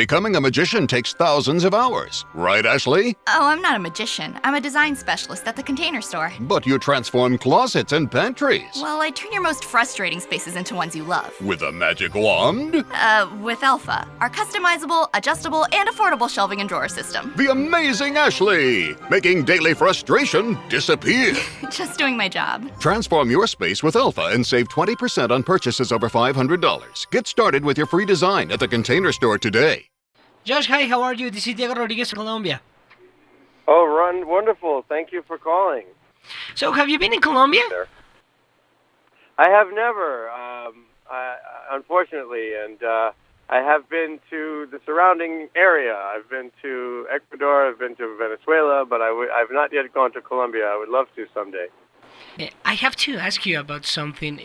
Becoming a magician takes thousands of hours. Right, Ashley? Oh, I'm not a magician. I'm a design specialist at the Container Store. But you transform closets and pantries. Well, I turn your most frustrating spaces into ones you love. With a magic wand? With Alpha, our customizable, adjustable, and affordable shelving and drawer system. The amazing Ashley! Making daily frustration disappear. Just doing my job. Transform your space with Alpha and save 20% on purchases over $500. Get started with your free design at the Container Store today. Josh, hi, how are you? This is Diego Rodriguez from Colombia. Oh, Ron, wonderful. Thank you for calling. So, have you been in Colombia? I have never, unfortunately, and I have been to the surrounding area. I've been to Ecuador, I've been to Venezuela, but I've not yet gone to Colombia. I would love to someday. I have to ask you about something.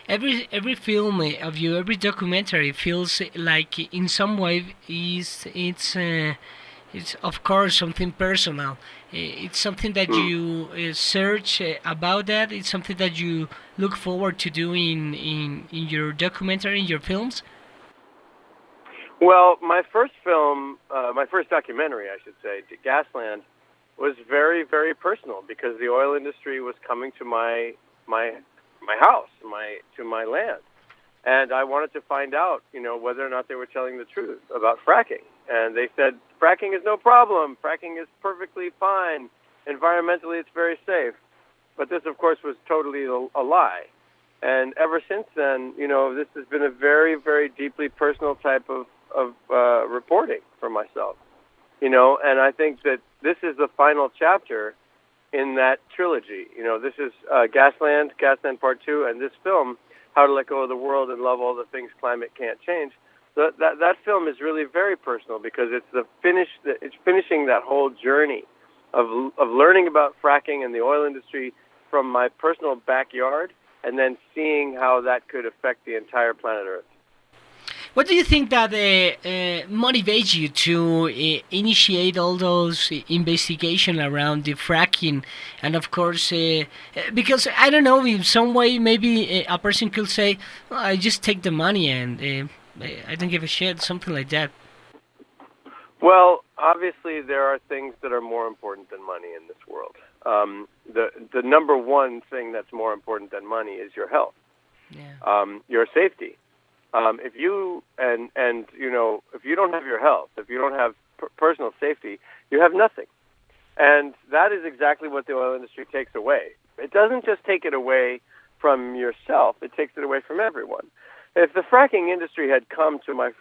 Every film of you, every documentary feels like in some way it's of course something personal. It's something that you search about that. It's something that you look forward to doing in your documentary, in your films. Well, my first film, my first documentary, I should say, Glasland, was very, very personal because the oil industry was coming to my house, to my land, and I wanted to find out, whether or not they were telling the truth about fracking. And they said fracking is no problem, fracking is perfectly fine, environmentally it's very safe. But this, of course, was totally a lie. And ever since then, this has been a very, very deeply personal type of reporting for myself. And I think that this is the final chapter in that trilogy. This is Glasland Part 2, and this film, How to Let Go of the World and Love All the Things Climate Can't Change. That film is really very personal because it's finishing that whole journey of learning about fracking and the oil industry from my personal backyard, and then seeing how that could affect the entire planet Earth. What do you think that motivates you to initiate all those investigation around the fracking? And of course, because I don't know, in some way maybe a person could say, well, I just take the money and I don't give a shit, something like that. Well, obviously there are things that are more important than money in this world. The number one thing that's more important than money is your health, your safety. If you if you don't have your health, if you don't have personal safety, you have nothing. And that is exactly what the oil industry takes away. It doesn't just take it away from yourself; it takes it away from everyone. If the fracking industry had come to my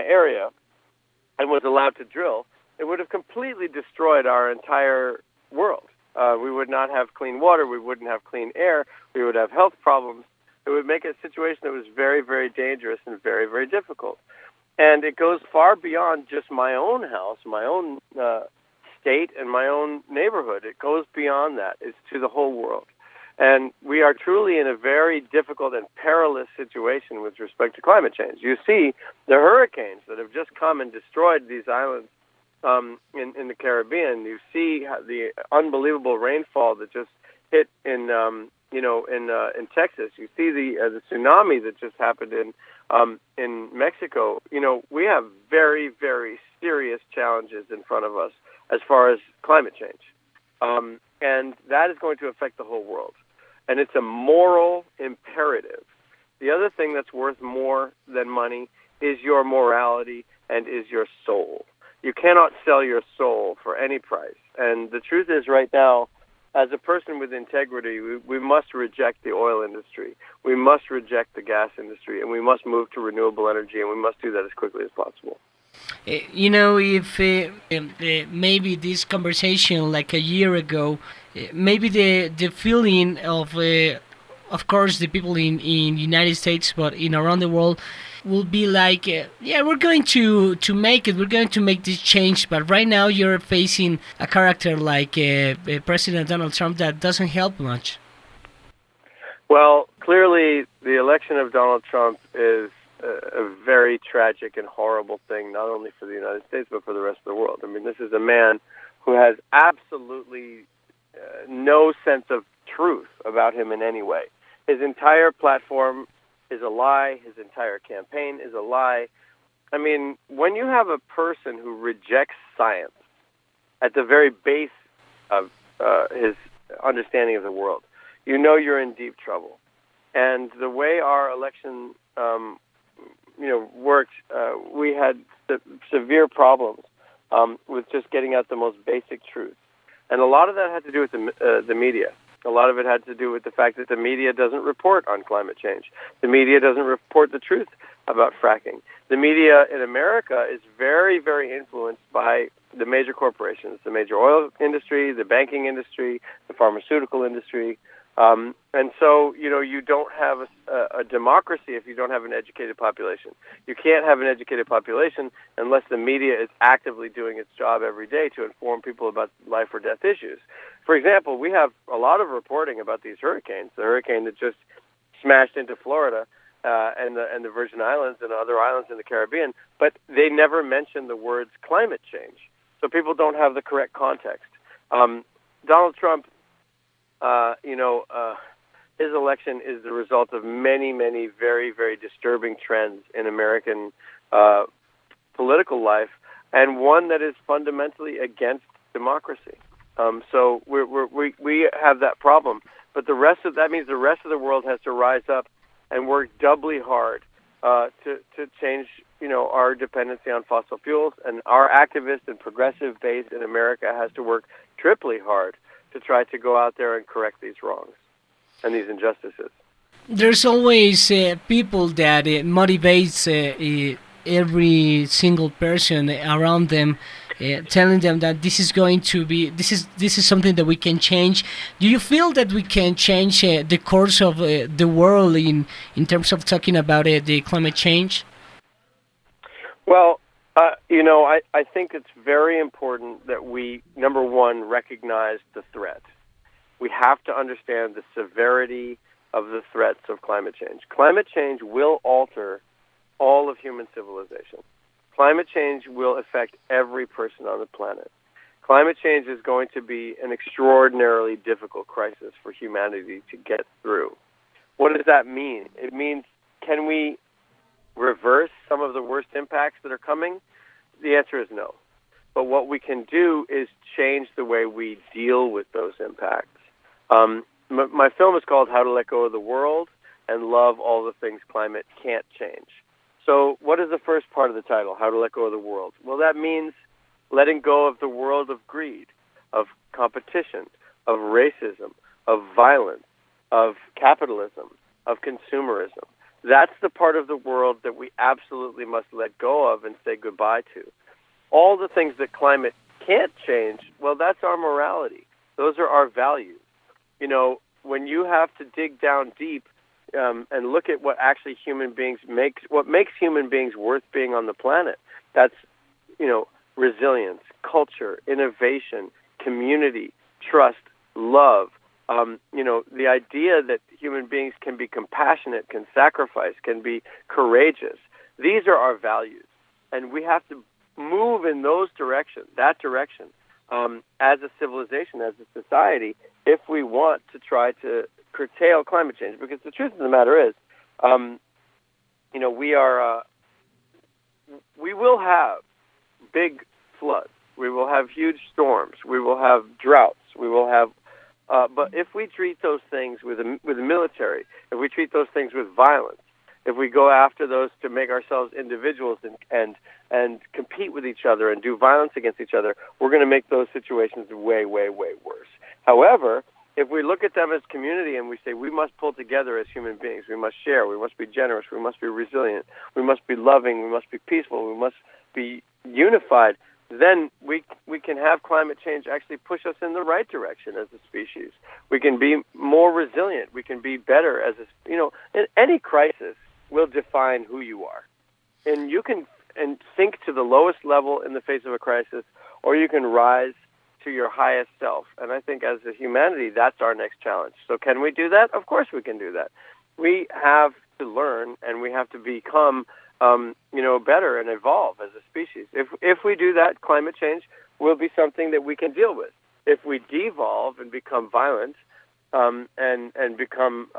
area and was allowed to drill, it would have completely destroyed our entire world. We would not have clean water. We wouldn't have clean air. We would have health problems. It would make a situation that was very, very dangerous and very, very difficult. And it goes far beyond just my own house, my own state, and my own neighborhood. It goes beyond that. It's to the whole world. And we are truly in a very difficult and perilous situation with respect to climate change. You see the hurricanes that have just come and destroyed these islands in the Caribbean. You see the unbelievable rainfall that just hit in Texas. You see the tsunami that just happened in Mexico. We have very, very serious challenges in front of us as far as climate change, and that is going to affect the whole world. And it's a moral imperative. The other thing that's worth more than money is your morality and is your soul. You cannot sell your soul for any price. And the truth is, right now, as a person with integrity, we must reject the oil industry. We must reject the gas industry, and we must move to renewable energy, and we must do that as quickly as possible. If maybe this conversation like a year ago, maybe the feeling of course, the people in United States, but around the world, will be like, we're going to make it, we're going to make this change, but right now you're facing a character like President Donald Trump that doesn't help much. Well, clearly the election of Donald Trump is a very tragic and horrible thing, not only for the United States, but for the rest of the world. I mean, this is a man who has absolutely no sense of truth about him in any way. His entire platform is a lie. His entire campaign is a lie. I mean, when you have a person who rejects science at the very base of his understanding of the world, you know you're in deep trouble. And the way our election, worked, we had severe problems with just getting out the most basic truth. And a lot of that had to do with the media. A lot of it had to do with the fact that the media doesn't report on climate change. The media doesn't report the truth about fracking. The media in America is very, very influenced by the major corporations, the major oil industry, the banking industry, the pharmaceutical industry. And so, you don't have a democracy if you don't have an educated population. You can't have an educated population unless the media is actively doing its job every day to inform people about life or death issues. For example, we have a lot of reporting about these hurricanes, the hurricane that just smashed into Florida and the Virgin Islands and other islands in the Caribbean, but they never mention the words climate change. So people don't have the correct context. Donald Trump, his election is the result of many, many very, very disturbing trends in American political life, and one that is fundamentally against democracy. So we have that problem, but that means the rest of the world has to rise up and work doubly hard to change, our dependency on fossil fuels, and our activist and progressive base in America has to work triply hard to try to go out there and correct these wrongs and these injustices. There's always people that motivates every single person around them, telling them that this is something that we can change. Do you feel that we can change the course of the world in terms of talking about the climate change? Well, I think it's very important that we, number one, recognize the threat. We have to understand the severity of the threats of climate change. Climate change will alter all of human civilization. Climate change will affect every person on the planet. Climate change is going to be an extraordinarily difficult crisis for humanity to get through. What does that mean? It means, can we reverse some of the worst impacts that are coming? The answer is no. But what we can do is change the way we deal with those impacts. My film is called How to Let Go of the World and Love All the Things Climate Can't Change. So what is the first part of the title, How to Let Go of the World? Well, that means letting go of the world of greed, of competition, of racism, of violence, of capitalism, of consumerism. That's the part of the world that we absolutely must let go of and say goodbye to. All the things that climate can't change, well, that's our morality. Those are our values. When you have to dig down deep and look at what actually what makes human beings worth being on the planet, that's, resilience, culture, innovation, community, trust, love. The idea that human beings can be compassionate, can sacrifice, can be courageous. These are our values. And we have to move in that direction, as a civilization, as a society, if we want to try to curtail climate change. Because the truth of the matter is, we will have big floods. We will have huge storms. We will have droughts. We will have, but if we treat those things with the military, if we treat those things with violence, if we go after those to make ourselves individuals and compete with each other and do violence against each other, we're going to make those situations way, way, way worse. However, if we look at them as community and we say we must pull together as human beings, we must share, we must be generous, we must be resilient, we must be loving, we must be peaceful, we must be unified, then we can have climate change actually push us in the right direction as a species. We can be more resilient. We can be better as in any crisis will define who you are. And you can sink to the lowest level in the face of a crisis, or you can rise to your highest self. And I think as a humanity, that's our next challenge. So can we do that? Of course we can do that. We have to learn and we have to become better and evolve as a species. If we do that, climate change will be something that we can deal with. If we devolve and become violent and become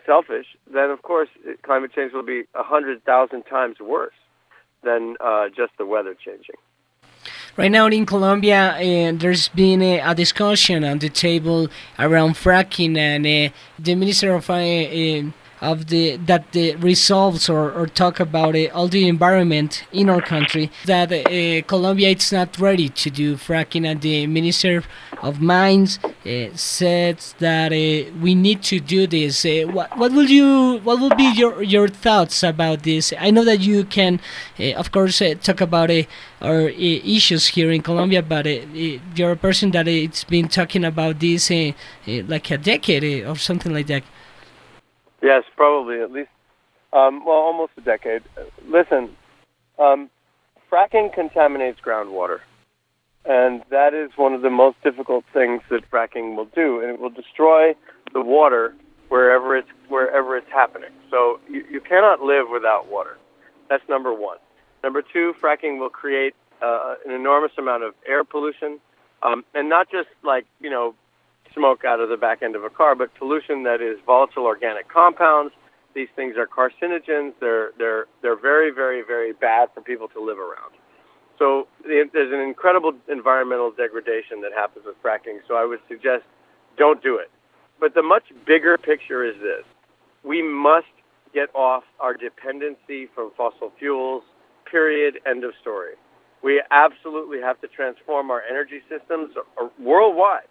selfish, then of course climate change will be 100,000 times worse. than just the weather changing. Right now in Colombia, there's been a discussion on the table around fracking, and the Minister of the resolves or talk about all the environment in our country, that Colombia is not ready to do fracking, and the Minister of Mines says that we need to do this. What will be your thoughts about this? I know that you can, of course, talk about our issues here in Colombia, but you're a person that it's been talking about this like a decade or something like that. Yes, probably at least, almost a decade. Listen, fracking contaminates groundwater, and that is one of the most difficult things that fracking will do, and it will destroy the water wherever it's happening. So you cannot live without water. That's number one. Number two, fracking will create an enormous amount of air pollution, and not just smoke out of the back end of a car, but pollution that is volatile organic compounds. These things are carcinogens. They're very, very, very bad for people to live around. So there's an incredible environmental degradation that happens with fracking. So I would suggest don't do it. But the much bigger picture is this: we must get off our dependency from fossil fuels. Period. End of story. We absolutely have to transform our energy systems worldwide.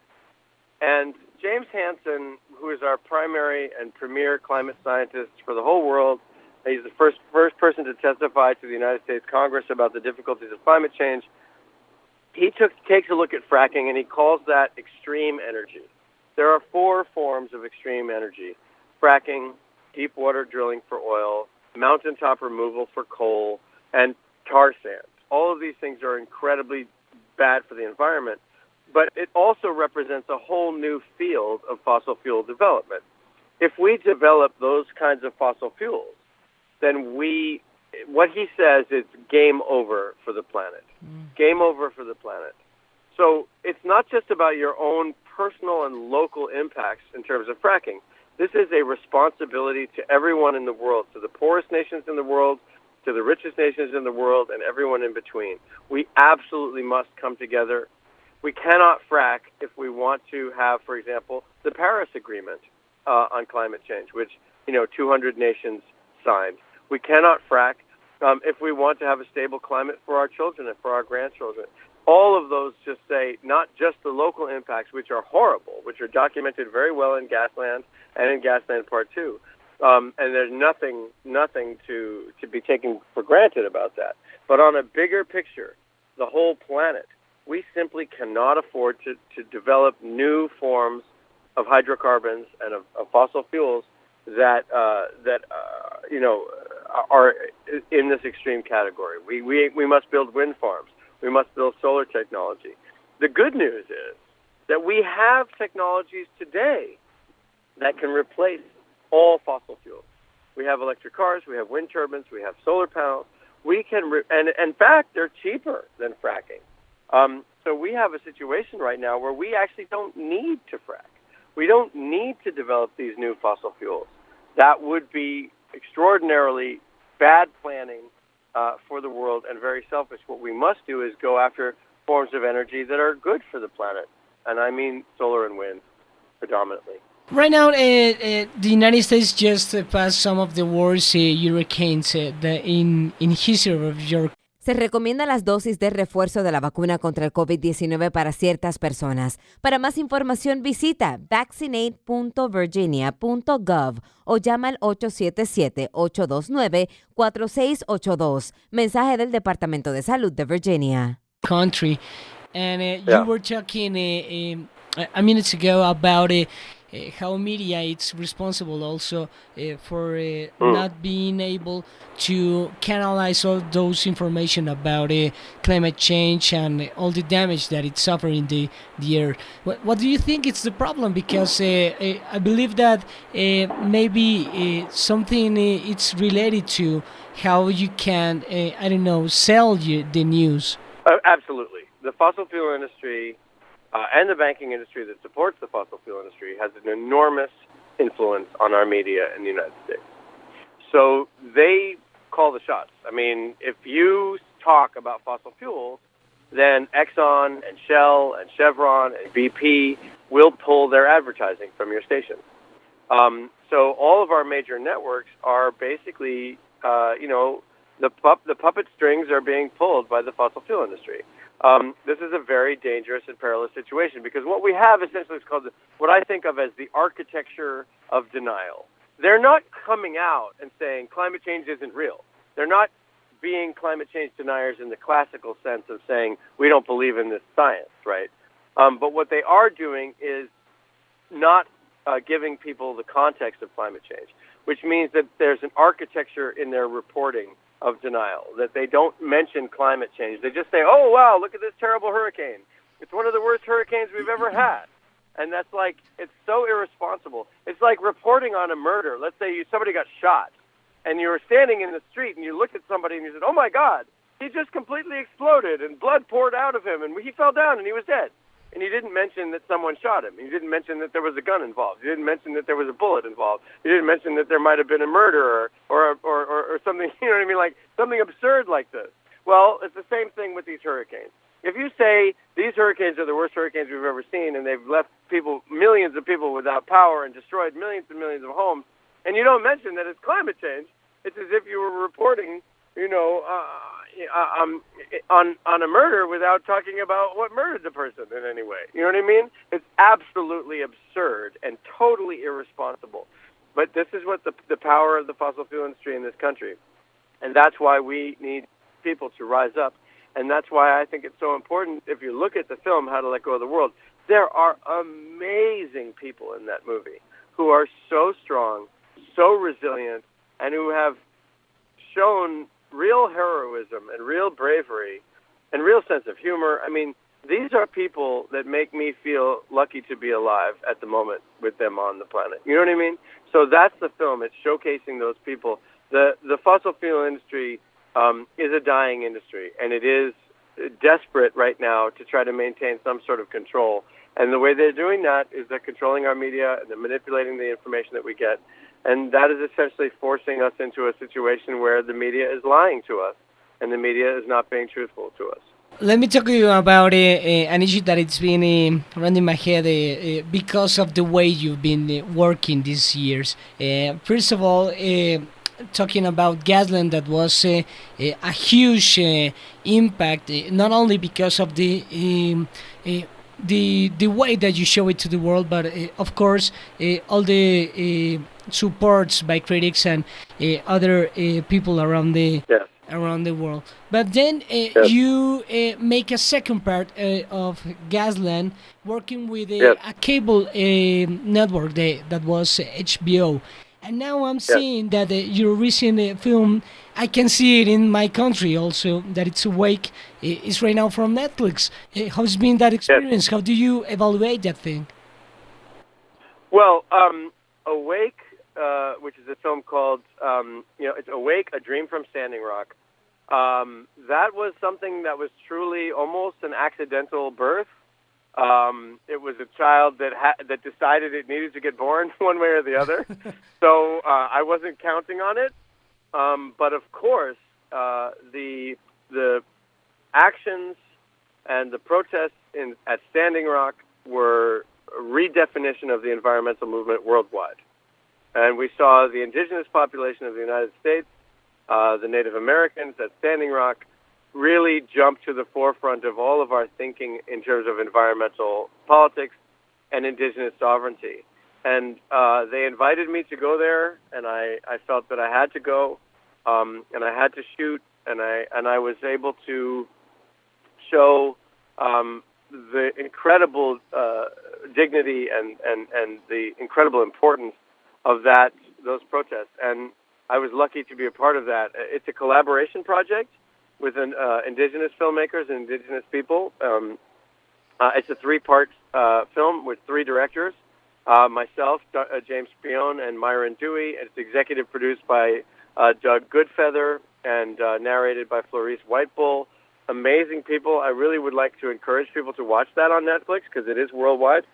And James Hansen, who is our primary and premier climate scientist for the whole world, he's the first person to testify to the United States Congress about the difficulties of climate change. He takes a look at fracking, and he calls that extreme energy. There are 4 forms of extreme energy: fracking, deep water drilling for oil, mountaintop removal for coal, and tar sands. All of these things are incredibly bad for the environment. But it also represents a whole new field of fossil fuel development. If we develop those kinds of fossil fuels, then what he says is game over for the planet. Game over for the planet. So it's not just about your own personal and local impacts in terms of fracking. This is a responsibility to everyone in the world, to the poorest nations in the world, to the richest nations in the world, and everyone in between. We absolutely must come together. We cannot frack if we want to have, for example, the Paris Agreement on climate change, which 200 nations signed. We cannot frack if we want to have a stable climate for our children and for our grandchildren. All of those just say not just the local impacts, which are horrible, which are documented very well in Glasland and in Glasland Part 2. And there's nothing to be taken for granted about that. But on a bigger picture, the whole planet, we simply cannot afford to develop new forms of hydrocarbons and of fossil fuels that are in this extreme category. We must build wind farms. We must build solar technology. The good news is that we have technologies today that can replace all fossil fuels. We have electric cars. We have wind turbines. We have solar panels. We can, and in fact, they're cheaper than fracking. So we have a situation right now where we actually don't need to frack. We don't need to develop these new fossil fuels. That would be extraordinarily bad planning for the world and very selfish. What we must do is go after forms of energy that are good for the planet, and I mean solar and wind predominantly. Right now, the United States just passed some of the worst hurricanes in history of your. Se recomienda las dosis de refuerzo de la vacuna contra el COVID-19 para ciertas personas. Para más información, visita vaccinate.virginia.gov o llama al 877-829-4682. Mensaje del Departamento de Salud de Virginia. Country, and you were talking a minute ago about how media is responsible also for not being able to canalize all those information about climate change and all the damage that it's suffering the earth. What do you think is the problem? Because I believe that maybe something it's related to how you can, sell the news. Absolutely. The fossil fuel industry and the banking industry that supports the fossil fuel industry has an enormous influence on our media in the United States. So they call the shots. I mean, if you talk about fossil fuels, then Exxon and Shell and Chevron and BP will pull their advertising from your station. So all of our major networks are basically, the puppet strings are being pulled by the fossil fuel industry. This is a very dangerous and perilous situation because what we have essentially is called what I think of as the architecture of denial. They're not coming out and saying climate change isn't real. They're not being climate change deniers in the classical sense of saying we don't believe in this science, right? But what they are doing is not giving people the context of climate change, which means that there's an architecture in their reporting of denial, that they don't mention climate change. They just say, oh, wow, look at this terrible hurricane. It's one of the worst hurricanes we've ever had. And that's like, it's so irresponsible. It's like reporting on a murder. Let's say somebody got shot, and you were standing in the street, and you looked at somebody, and you said, oh, my God, he just completely exploded, and blood poured out of him, and he fell down, and he was dead. And you didn't mention that someone shot him. You didn't mention that there was a gun involved. You didn't mention that there was a bullet involved. You didn't mention that there might have been a murderer or something, you know what I mean, like something absurd like this. Well, it's the same thing with these hurricanes. If you say these hurricanes are the worst hurricanes we've ever seen and they've left people, millions of people without power and destroyed millions and millions of homes, and you don't mention that it's climate change, it's as if you were reporting, on a murder without talking about what murdered the person in any way. You know what I mean? It's absolutely absurd and totally irresponsible. But this is what the power of the fossil fuel industry in this country. And that's why we need people to rise up. And that's why I think it's so important, if you look at the film, How to Let Go of the World, there are amazing people in that movie who are so strong, so resilient, and who have shown real heroism and real bravery and real sense of humor. I mean, these are people that make me feel lucky to be alive at the moment with them on the planet. You know what I mean? So that's the film. It's showcasing those people. The fossil fuel industry is a dying industry, and it is desperate right now to try to maintain some sort of control. And the way they're doing that is they're controlling our media, and they're manipulating the information that we get. And that is essentially forcing us into a situation where the media is lying to us, and the media is not being truthful to us. Let me talk to you about an issue that it's been running my head because of the way you've been working these years. First of all, talking about Glasland, that was a huge impact, not only because of the way that you show it to the world, but of course all the supports by critics and other people around the world. But then you make a second part of Glasland, working with a cable network that was HBO. And now I'm seeing that your recent film, I can see it in my country also, that it's Awake, is right now from Netflix. How's been that experience? How do you evaluate that thing? Well, Awake, which is a film called, it's Awake, A Dream from Standing Rock. That was something that was truly almost an accidental birth. It was a child that decided it needed to get born one way or the other. So I wasn't counting on it. But of course, the actions and the protests at Standing Rock were a redefinition of the environmental movement worldwide. And we saw the indigenous population of the United States, the Native Americans at Standing Rock, really jumped to the forefront of all of our thinking in terms of environmental politics and indigenous sovereignty. And they invited me to go there, and I felt that I had to go, and I had to shoot, and I was able to show the incredible dignity and the incredible importance of those protests. And I was lucky to be a part of that. It's a collaboration project with indigenous filmmakers and indigenous people. It's a 3-part film with 3 directors, myself, James Spion, and Myron Dewey. It's executive produced by Doug Goodfeather and narrated by Florice Whitebull. Amazing people. I really would like to encourage people to watch that on Netflix because it is worldwide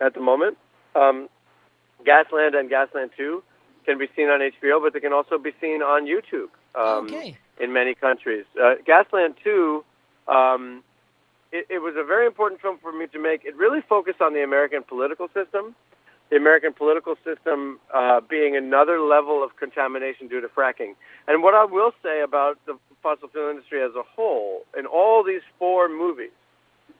at the moment. Gasland and Gasland 2 can be seen on HBO, but they can also be seen on YouTube. in many countries. Glasland 2, it was a very important film for me to make. It really focused on the American political system, being another level of contamination due to fracking. And what I will say about the fossil fuel industry as a whole, in all these 4 movies,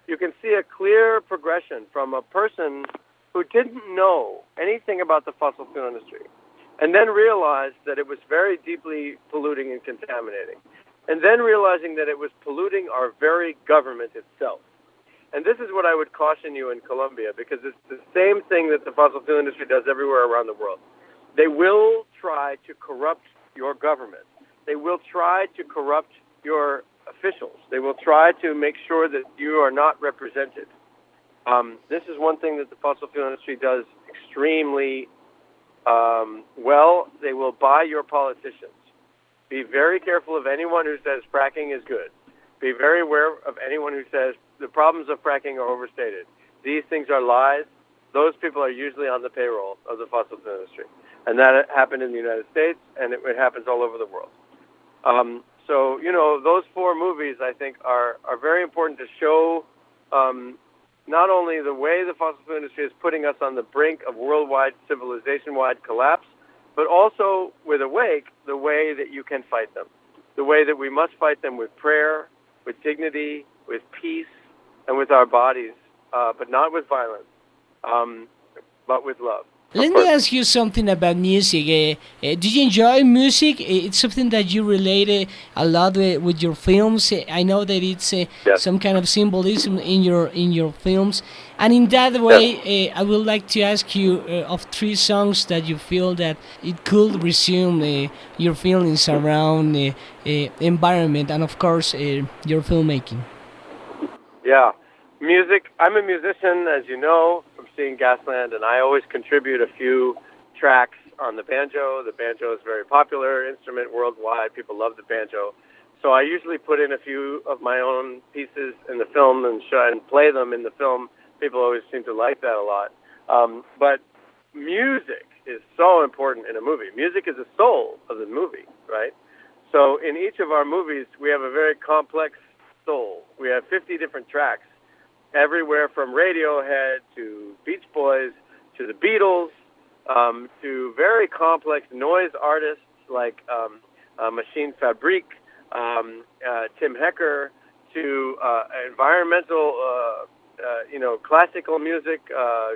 you can see a clear progression from a person who didn't know anything about the fossil fuel industry and then realized that it was very deeply polluting and contaminating, and then realizing that it was polluting our very government itself. And this is what I would caution you in Colombia, because it's the same thing that the fossil fuel industry does everywhere around the world. They will try to corrupt your government. They will try to corrupt your officials. They will try to make sure that you are not represented. This is one thing that the fossil fuel industry does extremely well. They will buy your politicians. Be very careful of anyone who says fracking is good. Be very aware of anyone who says the problems of fracking are overstated. These things are lies. Those people are usually on the payroll of the fossil fuel industry. And that happened in the United States, and it happens all over the world. So, those 4 movies, I think, are very important to show not only the way the fossil fuel industry is putting us on the brink of worldwide, civilization-wide collapse, but also with Awake, the way that you can fight them, the way that we must fight them with prayer, with dignity, with peace, and with our bodies, but not with violence, but with love. Let me ask you something about music. Do you enjoy music? It's something that you relate a lot with your films. I know that it's some kind of symbolism in your films. And in that way, I would like to ask you of 3 songs that you feel that it could resume your feelings around environment and, of course, your filmmaking. Yeah. Music. I'm a musician, as you know, from seeing Glasland, and I always contribute a few tracks on the banjo. The banjo is a very popular instrument worldwide. People love the banjo. So I usually put in a few of my own pieces in the film and play them in the film. People always seem to like that a lot. But music is so important in a movie. Music is the soul of the movie, right? So in each of our movies, we have a very complex soul. We have 50 different tracks, everywhere from Radiohead to Beach Boys to the Beatles, to very complex noise artists like Machine Fabrique, Tim Hecker, to environmental, classical music,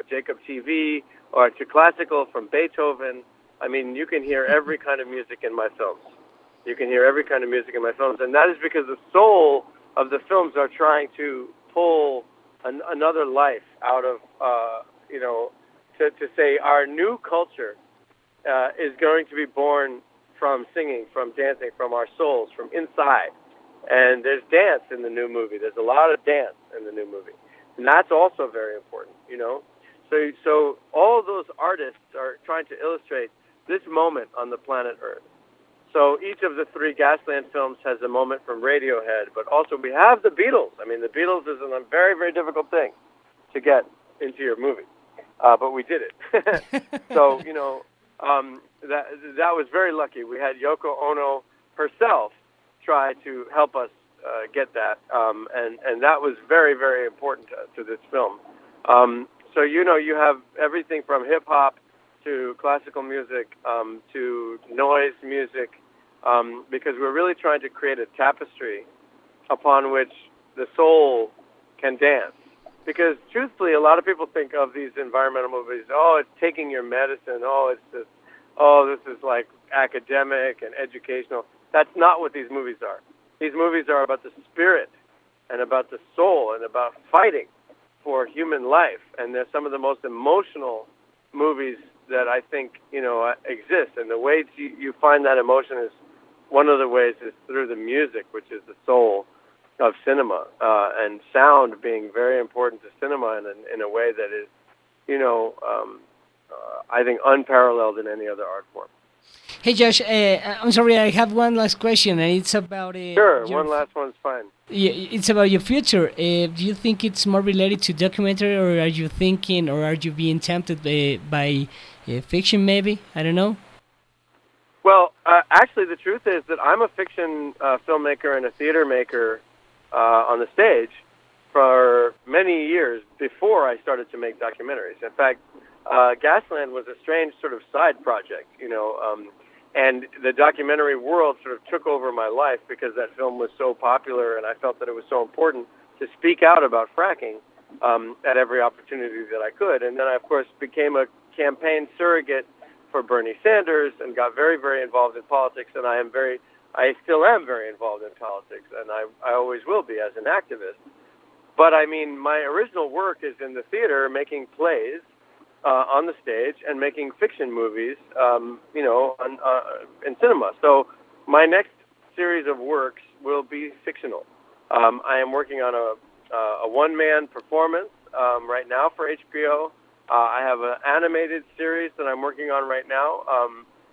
Jacob TV, or to classical from Beethoven. I mean, you can hear every kind of music in my films. And that is because the soul of the films are trying to pull another life out of, to say our new culture is going to be born from singing, from dancing, from our souls, from inside. And there's dance in the new movie. There's a lot of dance in the new movie. And that's also very important, So all of those artists are trying to illustrate this moment on the planet Earth. So each of the 3 Glasland films has a moment from Radiohead, but also we have the Beatles. I mean, the Beatles is a very, very difficult thing to get into your movie, but we did it. So, that was very lucky. We had Yoko Ono herself try to help us get that, and that was very, very important to this film. So, you have everything from hip-hop to classical music, to noise music, because we're really trying to create a tapestry upon which the soul can dance. Because truthfully, a lot of people think of these environmental movies, it's taking your medicine, this is like academic and educational. That's not what these movies are. These movies are about the spirit and about the soul and about fighting for human life. And they're some of the most emotional movies that I think, exist. And the way you find that emotion is, one of the ways is through the music, which is the soul of cinema, and sound being very important to cinema in a way that is, I think unparalleled in any other art form. Hey Josh, I'm sorry, I have one last question, and it's about... Sure, one last one's fine. It's about your future. Do you think it's more related to documentary, or are you being tempted by fiction maybe? I don't know. Well, actually, the truth is that I'm a fiction filmmaker and a theater maker on the stage for many years before I started to make documentaries. In fact, Glasland was a strange sort of side project, and the documentary world sort of took over my life because that film was so popular, and I felt that it was so important to speak out about fracking at every opportunity that I could. And then I, of course, became a campaign surrogate for Bernie Sanders and got very, very involved in politics, and I still am very involved in politics, and I always will be as an activist. But I mean, my original work is in the theater, making plays on the stage and making fiction movies, in cinema. So my next series of works will be fictional. I am working on a one-man performance right now for HBO. I have an animated series that I'm working on right now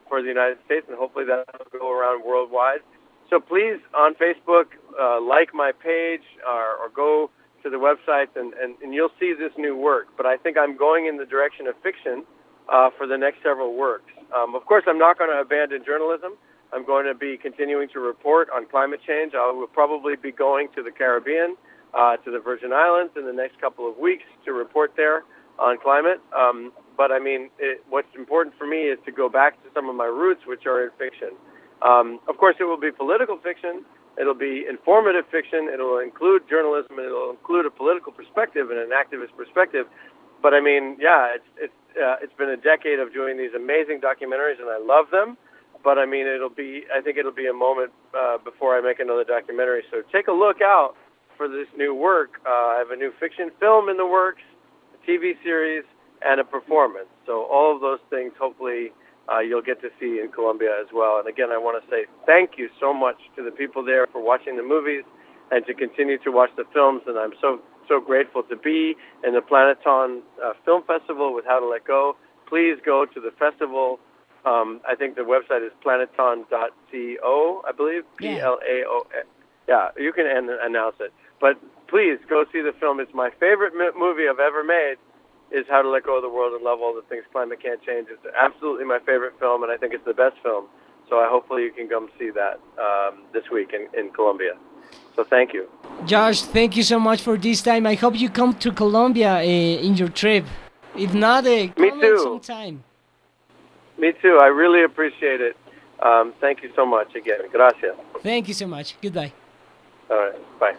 for the United States, and hopefully that will go around worldwide. So please, on Facebook, like my page or go to the website, and you'll see this new work. But I think I'm going in the direction of fiction for the next several works. Of course, I'm not going to abandon journalism. I'm going to be continuing to report on climate change. I will probably be going to the Caribbean, to the Virgin Islands in the next couple of weeks to report there on climate. But I mean, what's important for me is to go back to some of my roots, which are in fiction. Of course, it will be political fiction. It'll be informative fiction. It'll include journalism, and it'll include a political perspective and an activist perspective. But I mean, yeah, it's been a decade of doing these amazing documentaries, and I love them. But I mean, I think it'll be a moment before I make another documentary. So take a look out for this new work. I have a new fiction film in the works, a TV series, and a performance. So all of those things, hopefully, you'll get to see in Colombia as well. And again, I want to say thank you so much to the people there for watching the movies and to continue to watch the films. And I'm so grateful to be in the Planeton Film Festival with How to Let Go. Please go to the festival. I think the website is planeton.co, I believe, P-L-A-O-N. Yeah, you can announce it. But please go see the film. It's my favorite movie I've ever made, is How to Let Go of the World and Love All the Things Climate Can't Change. It's absolutely my favorite film, and I think it's the best film. So hopefully you can come see that this week in Colombia. So thank you. Josh, thank you so much for this time. I hope you come to Colombia in your trip. If not, come in sometime. Me too. I really appreciate it. Thank you so much again. Gracias. Thank you so much. Goodbye. All right. Bye.